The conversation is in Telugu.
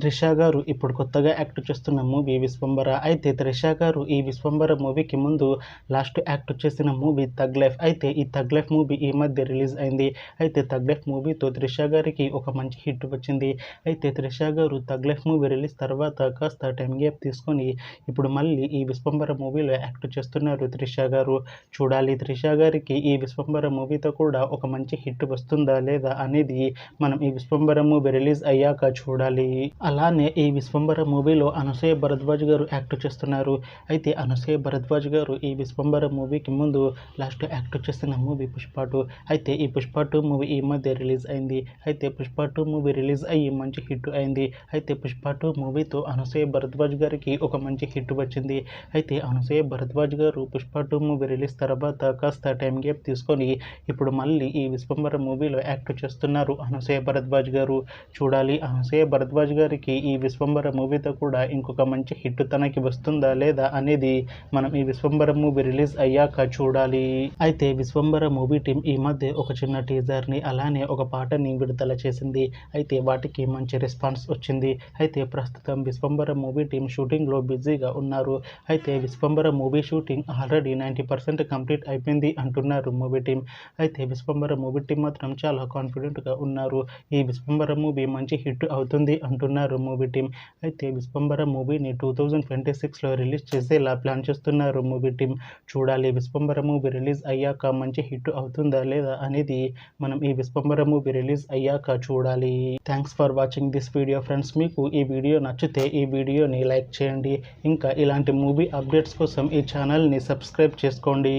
త్రిష గారు ఇప్పుడు కొత్తగా యాక్ట్ చేస్తున్న మూవీ విశ్వంబర. అయితే త్రిష గారు ఈ విశ్వంబర మూవీకి ముందు లాస్ట్ యాక్ట్ చేసిన మూవీ థగ్ లైఫ్. అయితే ఈ థగ్ లైఫ్ మూవీ ఈ మధ్య రిలీజ్ అయింది. అయితే థగ్ లైఫ్ మూవీతో త్రిష గారికి ఒక మంచి హిట్ వచ్చింది. అయితే త్రిష గారు థగ్ లైఫ్ మూవీ రిలీజ్ తర్వాత కాస్త టైం గ్యాప్ తీసుకొని ఇప్పుడు మళ్ళీ ఈ విశ్వంబర మూవీలో యాక్ట్ చేస్తున్నారు త్రిష గారు. చూడాలి త్రిష గారికి ఈ విశ్వంబర మూవీతో కూడా ఒక మంచి హిట్ వస్తుందా లేదా అనేది మనం ఈ విశ్వంబర మూవీ రిలీజ్ అయ్యాక చూడాలి. అలానే ఈ విశ్వంబర మూవీలో అనసూయ భరద్వాజ్ గారు యాక్ట్ చేస్తున్నారు. అయితే అనసూయ భరద్వాజ్ గారు ఈ విశ్వంబర మూవీకి ముందు లాస్ట్ యాక్ట్ చేసిన మూవీ పుష్ప 2. అయితే ఈ పుష్ప 2 మూవీ ఈ మధ్య రిలీజ్ అయింది. అయితే పుష్ప 2 మూవీ రిలీజ్ అయ్యి మంచి హిట్ అయింది. అయితే పుష్ప 2 మూవీతో అనసూయ భరద్వాజ్ గారికి ఒక మంచి హిట్ వచ్చింది. అయితే అనసూయ భరద్వాజ్ గారు పుష్ప 2 మూవీ రిలీజ్ తర్వాత కాస్త టైం గ్యాప్ తీసుకొని ఇప్పుడు మళ్ళీ ఈ విశ్వంబర మూవీలో యాక్ట్ చేస్తున్నారు అనసూయ భరద్వాజ్ గారు. చూడాలి అనసూయ భరద్వాజ్ గారికి ఈ విశ్వంబర మూవీతో కూడా ఇంకొక మంచి హిట్ తనకి వస్తుందా లేదా అనేది మనం ఈ విశ్వంబర మూవీ రిలీజ్ అయ్యాక చూడాలి. అయితే విశ్వంబర మూవీ టీం ఈ మధ్య ఒక చిన్న టీజర్ని అలానే ఒక పాటని విడుదల చేసింది. అయితే వాటికి మంచి రెస్పాన్స్ వచ్చింది. అయితే ప్రస్తుతం విశ్వంబర మూవీ టీం షూటింగ్లో బిజీగా ఉన్నారు. అయితే Vishwambhara movie shooting already 90% complete అయిపోయింది అంటున్నారు మూవీ టీం. అయితే విశ్వంబర మూవీ టీం మాత్రం చాలా కాన్ఫిడెంట్గా ఉన్నారు. ఈ విశ్వంబర మూవీ మంచి హిట్ అవుతుంది అంటున్నారు మూవీ టీం. అయితే విశ్వంబర మూవీని 2026లో రిలీజ్ చేసేలా ప్లాన్ చేస్తున్నారు మూవీ టీం. చూడాలి విశ్వంబర మూవీ రిలీజ్ అయ్యాక మంచి హిట్ అవుతుందా లేదా అనేది మనం ఈ విశ్వంబర మూవీ రిలీజ్ అయ్యాక చూడాలి. Thanks for watching this video friends. మీకు ఈ వీడియో నచ్చితే ఈ వీడియోని లైక్ చేయండి. ఇంకా ఇలాంటి మూవీ అప్డేట్స్ కోసం ఈ ఛానల్ని సబ్స్క్రైబ్ చేసుకోండి.